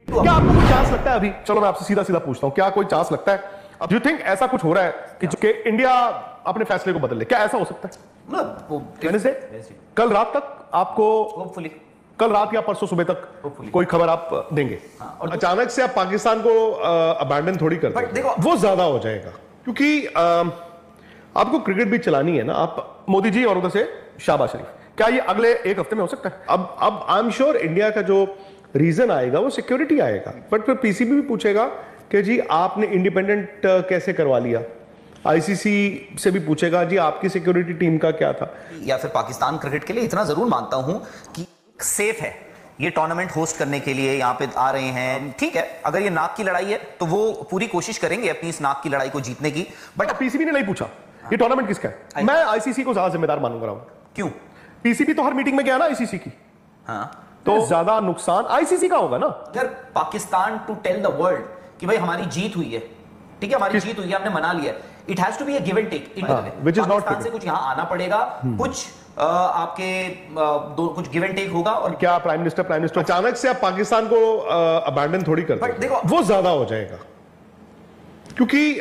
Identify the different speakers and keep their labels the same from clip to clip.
Speaker 1: क्या आपको कोई चांस लगता है अभी, चलो मैं आपसे सीधा सीधा पूछता हूं, क्या कोई चांस लगता है डू यू थिंक ऐसा कुछ हो रहा है कि इंडिया अपने फैसले को बदल ले? क्या ऐसा हो सकता है? कहने से कल रात तक आपको,
Speaker 2: होपफुली
Speaker 1: कल रात या परसों सुबह तक कोई खबर आप देंगे? और अचानक से आप पाकिस्तान को अबैंडन थोड़ी कर देंगे, वो ज्यादा हो जाएगा। क्योंकि आपको क्रिकेट भी चलानी है ना, आप मोदी जी और उधर से शहबाज शरीफ, क्या ये अगले एक हफ्ते में हो सकता है? अब आई एम श्योर इंडिया का जो रीजन आएगा वो सिक्योरिटी आएगा, बट फिर पीसीबी भी पूछेगा कि जी आपने इंडिपेंडेंट कैसे करवा लिया, आईसीसी से भी पूछेगा जी आपकी सिक्योरिटी टीम का क्या था।
Speaker 2: या फिर पाकिस्तान क्रिकेट के लिए इतना जरूर मानता हूं कि सेफ है ये टूर्नामेंट होस्ट करने के लिए, यहाँ पे आ रहे हैं, ठीक है। अगर ये नाक की लड़ाई है तो वो पूरी कोशिश करेंगे अपनी इस नाक की लड़ाई को जीतने की, बट
Speaker 1: पीसीबी ने नहीं पूछा ये टूर्नामेंट किसका है। मैं आईसीसी को ज्यादा जिम्मेदार मानूंगा।
Speaker 2: क्यों?
Speaker 1: पीसीबी तो हर मीटिंग में गया ना आईसीसी की,
Speaker 2: हाँ,
Speaker 1: तो ज्यादा नुकसान आईसीसी का होगा ना।
Speaker 2: अगर Pakistan to tell the world कि भाई हमारी जीत हुई है, ठीक है, हमारी जीत हुई है, हमने मना लिया, it has to be a give and take. Pakistan से कुछ यहाँ आना पड़ेगा, कुछ आपके कुछ गिव एंड टेक होगा। और
Speaker 1: क्या प्राइम मिनिस्टर अचानक से आप पाकिस्तान को अबैंडन थोड़ी कर देंगे, देखो वो ज्यादा हो जाएगा। क्योंकि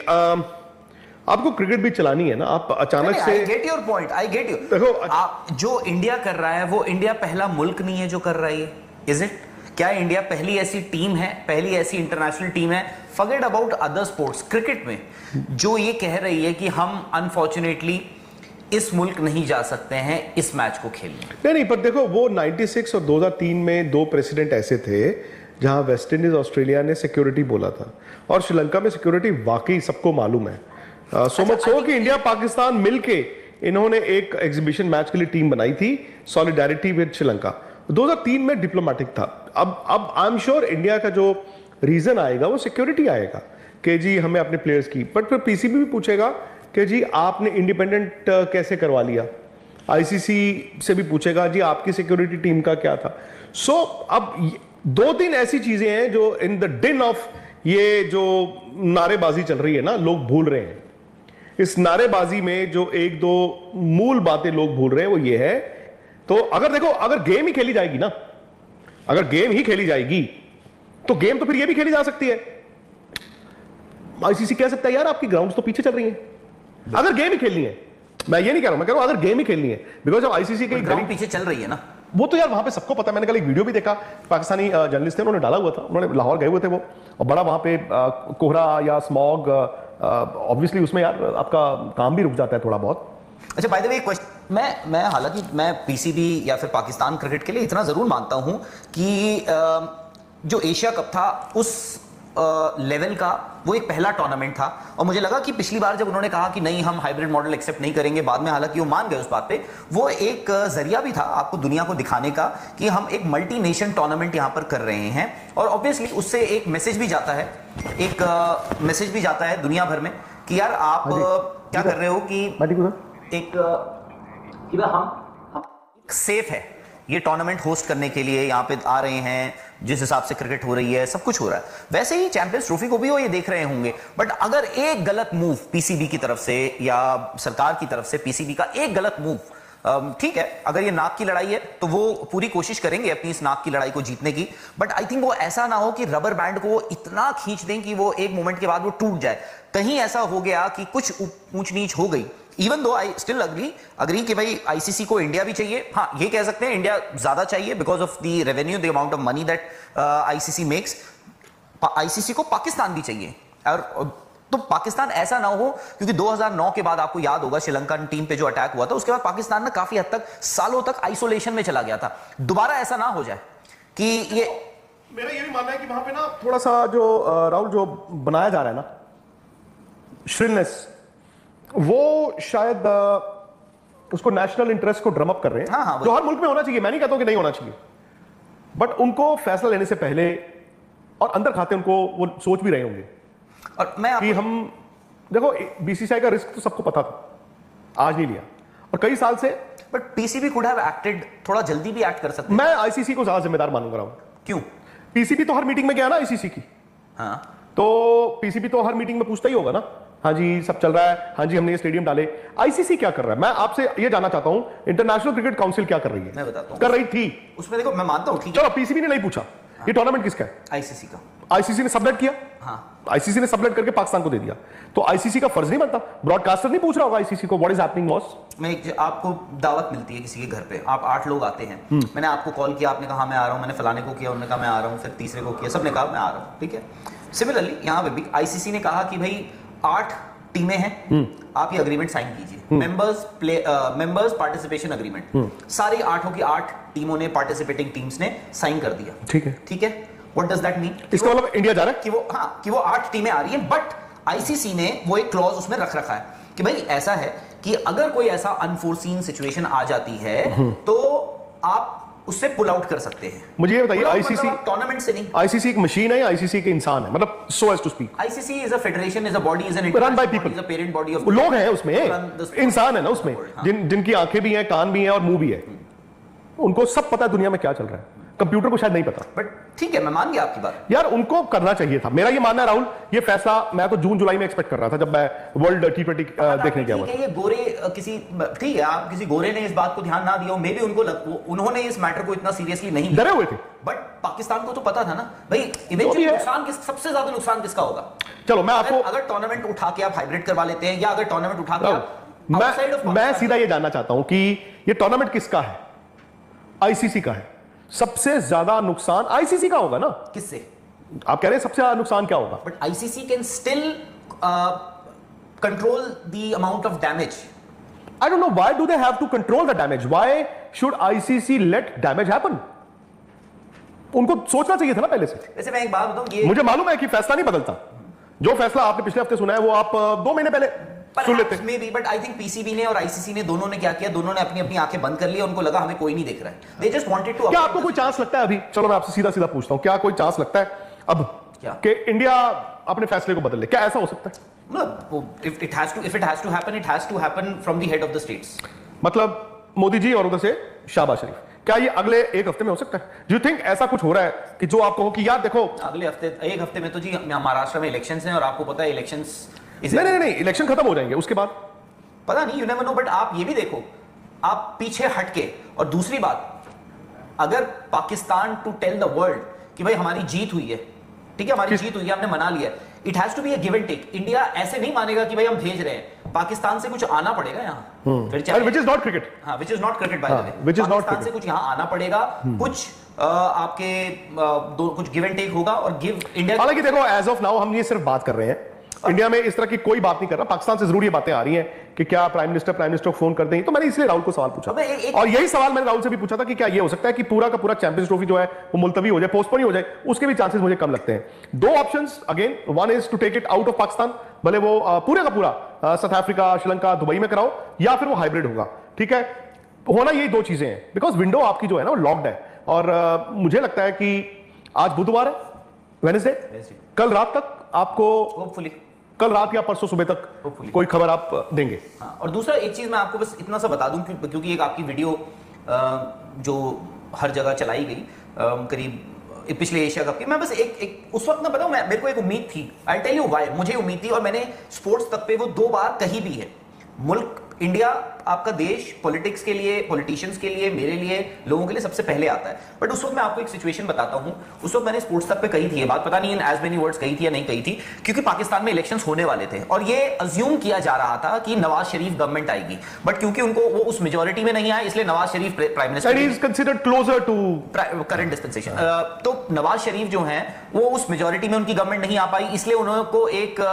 Speaker 1: आपको क्रिकेट भी चलानी है ना, आप अचानक से,
Speaker 2: I get your point, I get you. देखो आप जो इंडिया कर रहा है वो इंडिया पहला मुल्क नहीं है जो कर रही है, इज इट? क्या इंडिया पहली ऐसी टीम है, पहली ऐसी इंटरनेशनल टीम है, forget about other sports, cricket में, जो ये कह रही है कि हम अनफॉर्चुनेटली इस मुल्क नहीं जा सकते हैं इस मैच को खेलने?
Speaker 1: नहीं, पर देखो वो 96 और 2003 में दो प्रेसिडेंट ऐसे थे जहां वेस्ट इंडीज ऑस्ट्रेलिया ने सिक्योरिटी बोला था, और श्रीलंका में सिक्योरिटी वाकई सबको मालूम है। सो मच सो कि इंडिया पाकिस्तान मिलके इन्होंने एक एग्जीबिशन मैच के लिए टीम बनाई थी, सॉलिडारिटी विद श्रीलंका। 2003 में डिप्लोमेटिक था। अब आई एम श्योर इंडिया का जो रीजन आएगा वो सिक्योरिटी आएगा कि जी हमें अपने प्लेयर्स की, बट फिर पीसीबी भी पूछेगा कि जी आपने इंडिपेंडेंट कैसे करवा लिया, आईसीसी से भी पूछेगा जी आपकी सिक्योरिटी टीम का क्या था। सो अब दो तीन ऐसी चीजें हैं जो इन द डिन ऑफ ये जो नारेबाजी चल रही है ना, लोग भूल रहे हैं। इस नारेबाजी में जो एक दो मूल बातें लोग भूल रहे हैं वो ये है, तो अगर देखो अगर गेम ही खेली जाएगी ना, अगर गेम ही खेली जाएगी तो गेम तो फिर ये भी खेली जा सकती है। आईसीसी कह सकता है यार आपकी ग्राउंड्स तो पीछे चल रही हैं, अगर गेम ही खेलनी है। मैं ये नहीं कह रहा हूं, मैं कह रहा हूं अगर गेम ही खेलनी है, बिकॉज अब आईसीसी के
Speaker 2: ग्राउंड पीछे चल रही है ना,
Speaker 1: वो तो यार वहां पे सबको पता है। मैंने कल एक वीडियो भी देखा, पाकिस्तानी जर्नलिस्ट थे, उन्होंने डाला हुआ था, उन्होंने लाहौर गए हुए थे वो, और बड़ा वहां पे कोहरा या स्मॉग, ऑब्वियसली उसमें यार आपका काम भी रुक जाता है थोड़ा बहुत।
Speaker 2: अच्छा, बाय द वे क्वेश्चन, मैं हालांकि मैं पीसीबी या फिर पाकिस्तान क्रिकेट के लिए इतना जरूर मानता हूं कि जो एशिया कप था उस लेवल का वो एक पहला टूर्नामेंट था, और मुझे लगा कि पिछली बार जब उन्होंने कहा कि नहीं हम हाइब्रिड मॉडल एक्सेप्ट नहीं करेंगे, बाद में हालांकि वो मान गए उस बात पे, वो एक जरिया भी था आपको दुनिया को दिखाने का कि हम एक मल्टी नेशन टूर्नामेंट यहां पर कर रहे हैं, और ऑब्वियसली उससे एक मैसेज भी जाता है, एक मैसेज भी जाता है दुनिया भर में कि यार आप क्या कर रहे हो कि एक कि हम सेफ है ये टूर्नामेंट होस्ट करने के लिए, यहाँ पे आ रहे हैं, जिस हिसाब से क्रिकेट हो रही है सब कुछ हो रहा है, वैसे ही चैंपियंस ट्रॉफी को भी वो ये देख रहे होंगे। बट अगर एक गलत मूव पीसीबी की तरफ से या सरकार की तरफ से, पीसीबी का एक गलत मूव, ठीक है, अगर ये नाक की लड़ाई है तो वो पूरी कोशिश करेंगे अपनी इस नाक की लड़ाई को जीतने की, बट आई थिंक वो ऐसा ना हो कि रबर बैंड को इतना खींच दें कि वो एक मोमेंट के बाद वो टूट जाए। कहीं ऐसा हो गया कि कुछ ऊंच नीच हो गई, even though I still agree कि भाई आईसीसी को इंडिया भी चाहिए, हाँ ये कह सकते हैं इंडिया ज्यादा चाहिए because of the revenue, the amount of money that ICC makes. ICC को पाकिस्तान भी चाहिए, और तो पाकिस्तान ऐसा ना हो, क्योंकि 2009 के बाद आपको याद होगा श्रीलंकन टीम पे जो अटैक हुआ था, उसके बाद पाकिस्तान ना काफी हद तक सालों तक आइसोलेशन में चला गया था। दोबारा ऐसा ना हो जाए कि ये,
Speaker 1: मेरा ये भी मानना है कि वहां पे ना थोड़ा सा जो राहुल जो बनाया जा रहा है ना श्रिलनेस, वो शायद उसको नेशनल इंटरेस्ट को ड्रम अप कर रहे हैं।
Speaker 2: हाँ,
Speaker 1: जो हर मुल्क में होना चाहिए, मैं नहीं कहता हूं कि नहीं होना चाहिए, बट उनको फैसला लेने से पहले और अंदर खाते उनको वो सोच भी रहे होंगे।
Speaker 2: और मैं
Speaker 1: कि हम देखो बीसीसीआई का रिस्क तो सबको पता था, आज नहीं लिया, और कई साल से,
Speaker 2: but PCB could have acted, थोड़ा जल्दी भी एक्ट कर सकते।
Speaker 1: मैं आईसीसी को ज्यादा जिम्मेदार मानूंगा।
Speaker 2: क्यों?
Speaker 1: पीसीबी तो हर मीटिंग में गया ना आईसीसी की,
Speaker 2: हाँ,
Speaker 1: तो पीसीबी तो हर मीटिंग में पूछता ही होगा ना, हाँ जी सब चल रहा है, हाँ जी हमने ये स्टेडियम डाले। आईसीसी क्या कर रहा है, मैं आपसे ये जानना चाहता हूं, इंटरनेशनल क्रिकेट काउंसिल क्या कर रही है?
Speaker 2: मैं बताता हूं,
Speaker 1: कर रही थी
Speaker 2: उसमें देखो मैं मानता हूं, ठीक
Speaker 1: है, चलो पीसीबी ने नहीं पूछा ये टूर्नामेंट किसका है?
Speaker 2: आईसीसी का।
Speaker 1: आईसीसी ने सबमिट किया,
Speaker 2: हाँ,
Speaker 1: आईसीसी ने सबमिट करके पाकिस्तान को दे दिया, तो आईसीसी का फर्ज नहीं बनता? ब्रॉडकास्टर नहीं पूछ रहा होगा आईसीसी को व्हाट इज हैपनिंग बॉस?
Speaker 2: आपको दावत मिलती है किसी के घर पे, आप 8 लोग आते हैं, मैंने आपको कॉल किया, आपने कहा मैं आ रहा हूं, मैंने फलाने को किया, उन्होंने कहा मैं आ रहा हूं, फिर तीसरे को किया, सबने कहा मैं आ रहा हूं, ठीक है। सिमिलरली यहाँ पे भी आईसीसी ने कहा कि भाई 8 टीमें हैं, आप ये अग्रीमेंट साइन कीजिए, मेंबर्स पार्टिसिपेशन अग्रीमेंट, सारी 8 की 8 टीमों ने, पार्टिसिपेटिंग टीम्स ने साइन कर दिया,
Speaker 1: ठीक है,
Speaker 2: ठीक है। What does that mean?
Speaker 1: इसका मतलब इंडिया जा रहा है
Speaker 2: कि वो 8 टीमें आ रही हैं, बट आईसीसी ने वो एक क्लॉज उसमें रख रखा है कि भाई ऐसा है कि अगर कोई ऐसा अनफोर्सीन सिचुएशन आ जाती है तो आप उससे पुल आउट कर सकते हैं।
Speaker 1: मुझे ये बताइए, आईसीसी
Speaker 2: टूर्नामेंट से नहीं,
Speaker 1: आईसीसी एक मशीन है या आईसीसी के इंसान है, मतलब so as to speak?
Speaker 2: ICC is a federation, is a body, is an
Speaker 1: run by people,
Speaker 2: is a parent body of
Speaker 1: लोग हैं उसमें, इंसान है ना उसमें, जिनकी आंखें भी हैं, कान भी हैं और मुंह भी है, उनको सब पता है दुनिया में क्या चल रहा है, कंप्यूटर को शायद नहीं पता।
Speaker 2: बट ठीक है, मैं मान गया आपकी बात
Speaker 1: यार, उनको करना चाहिए था, मेरा ये मानना है राहुल। ये फैसला मैं तो जून जुलाई में एक्सपेक्ट कर रहा था जब मैं वर्ल्ड T20 देखने गया हुआ।
Speaker 2: ये गोरे किसी, ठीक है, आप किसी गोरे ने इस बात को ध्यान ना दिया हो, मे भी उन्होंने इस मैटर को इतना सीरियसली नहीं
Speaker 1: डरे हुए थे,
Speaker 2: बट पाकिस्तान को तो पता था ना भाई इवेंचुअली नुकसान सबसे ज्यादा नुकसान किसका होगा।
Speaker 1: चलो मैं आपको,
Speaker 2: अगर टूर्नामेंट उठा के आप हाइब्रिड करवा लेते हैं, या अगर टूर्नामेंट उठा के
Speaker 1: मैं सीधा ये जानना चाहता हूं कि ये टूर्नामेंट किसका है? आईसीसी का है। सबसे ज्यादा नुकसान आईसीसी का होगा ना?
Speaker 2: किससे
Speaker 1: आप कह रहे हैं सबसे ज्यादा नुकसान क्या होगा?
Speaker 2: But ICC can still control the amount of damage.
Speaker 1: I don't know why do they have to control the damage? Why should ICC let damage happen? उनको सोचना चाहिए था ना पहले से।
Speaker 2: वैसे मैं एक बात बताऊं, ये
Speaker 1: मुझे मालूम है कि फैसला नहीं बदलता, जो फैसला आपने पिछले हफ्ते सुना है वो आप 2 महीने पहले सुन लेते।
Speaker 2: Maybe, but I think PCB ने और ICC ने दोनों ने क्या किया, दोनों ने अपनी अपनी आंखें बंद कर ली, उनको लगा हमें कोई नहीं देख रहा है। They just wanted to।
Speaker 1: क्या आपको कोई चांस लगता है अभी, चलो मैं आपसे सीधा सीधा पूछता हूं, क्या कोई चांस लगता है अब
Speaker 2: क्या
Speaker 1: कि इंडिया अपने फैसले को बदल ले? क्या ऐसा हो सकता है?
Speaker 2: No, if it has to happen, it has to happen from the head of the states।
Speaker 1: मतलब मोदी जी और उधर से शहबाज शरीफ, क्या ये अगले एक हफ्ते में हो सकता है? डू यू थिंक ऐसा कुछ हो रहा है कि जो आप कहो कि यार देखो
Speaker 2: अगले हफ्ते, एक हफ्ते में तो जी महाराष्ट्र में इलेक्शंस हैं, और आपको पता है इलेक्शंस
Speaker 1: नहीं, इलेक्शन खत्म हो जाएंगे, उसके बाद
Speaker 2: पता नहीं, यू नेवर नो। बट आप ये भी देखो, आप पीछे हटके, और दूसरी बात, अगर Pakistan to tell the world कि भाई हमारी जीत हुई है, ठीक है, हमारी जीत हुई है, हमने मना लिया, it has to be a give and take. India ऐसे नहीं मानेगा कि भाई हम भेज रहे हैं, पाकिस्तान से कुछ आना पड़ेगा यहाँ, फिर चाहे
Speaker 1: व्हिच इज नॉट क्रिकेट,
Speaker 2: हाँ, which is not cricket by the way,
Speaker 1: which is not
Speaker 2: Pakistan से कुछ यहाँ आना पड़ेगा, कुछ आपके कुछ गिव एंड टेक होगा, और गिव इंडिया। हालांकि
Speaker 1: देखो एज ऑफ नाउ हम ये सिर्फ बात कर रहे हैं, इंडिया में इस तरह की कोई बात नहीं कर रहा। पाकिस्तान से जरूर ये बातें आ रही हैं कि क्या प्राइम मिनिस्टर को फोन कर दें, तो मैंने इसलिए राहुल को सवाल पूछा, और यही सवाल मैंने राहुल से भी पूछा था कि क्या ये हो सकता है कि पूरा का पूरा चैंपियंस ट्रॉफी जो है वो मुलतवी हो जाए, पोस्टपोन हो जाए? उसके भी चांसेस मुझे कम लगते हैं। 2 options again, one is to take it out of Pakistan, भले वो पूरे का पूरा साउथ अफ्रीका, श्रीलंका, दुबई में कराओ, या फिर वो हाइब्रिड होगा, ठीक है। होना यही 2 चीजें हैं, बिकॉज विंडो आपकी जो है ना वो लॉक्ड है, और मुझे लगता है कि आज बुधवार है, वेडनेसडे, कल रात तक आपको,
Speaker 2: होपफुली
Speaker 1: कल रात या परसों सुबह तक कोई खबर आप देंगे।
Speaker 2: हाँ, और दूसरा एक चीज मैं आपको बस इतना सा बता दूं, क्योंकि एक आपकी वीडियो जो हर जगह चलाई गई करीब पिछले एशिया कप की, मैं बस एक उस वक्त ना बताऊं, मेरे को एक उम्मीद थी, आई टेल यू व्हाई मुझे उम्मीद थी, और मैंने स्पोर्ट्स तक पे वो 2 बार कही भी है। मुल्क इंडिया, आपका देश, पॉलिटिक्स के लिए, पॉलिटिशियंस के लिए, मेरे लिए, लोगों के लिए सबसे पहले आता है। बट उस वक्त मैं आपको एक सिचुएशन बताता हूं, उस वक्त मैंने स्पोर्ट्स तक पे कही थी ये बात, पता नहीं इन एज मेनी वर्ड्स कही थी या नहीं कही थी, क्योंकि पाकिस्तान में इलेक्शंस होने वाले थे, और ये अज्यूम किया जा रहा था कि नवाज शरीफ गवर्नमेंट आएगी, बट क्योंकि उनको वो उस मेजोरिटी में नहीं आए, इसलिए Nawaz Sharif prime minister
Speaker 1: is considered closer to
Speaker 2: current dispensation. तो नवाज शरीफ जो हैं वो उस मेजोरिटी में उनकी गवर्नमेंट नहीं आ पाई, इसलिए उनको एक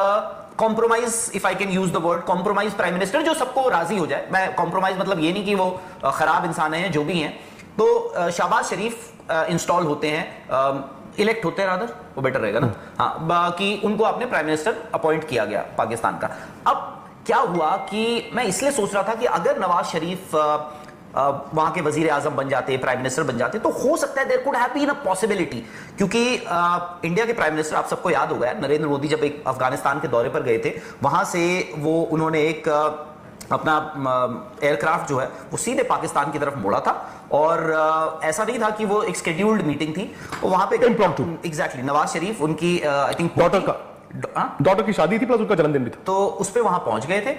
Speaker 2: compromise, if I can use the word compromise prime minister, जो सबको राजी हो जाए। मैं कॉम्प्रोमाइज मतलब ये नहीं कि वो खराब इंसान है, जो भी हैं, तो शहबाज शरीफ इंस्टॉल होते हैं, इलेक्ट होते हैं रादर, वो बेटर रहेगा ना, हाँ, बाकी उनको आपने प्राइम मिनिस्टर अपॉइंट किया गया पाकिस्तान का। अब क्या हुआ कि मैं इसलिए सोच रहा था कि अगर नवाज शरीफ वहां के वजीर आजम बन जाते, प्राइम मिनिस्टर बन जाते, तो हो सकता है there could have been a possibility, क्योंकि इंडिया के प्राइम मिनिस्टर, आप सबको याद होगा, नरेंद्र मोदी जब एक अफगानिस्तान के दौरे पर गए थे, वहां से वो उन्होंने एक अपना एयरक्राफ्ट जो है वो सीधे पाकिस्तान की तरफ मोड़ा था, और ऐसा नहीं था कि वो एक शेड्यूल्ड मीटिंग थी, वहां पे एग्जैक्टली नवाज शरीफ, उनकी आई थिंक डॉटर की शादी थी प्लस उनका जन्मदिन भी था, तो उस पे वहां पहुंच गए थे,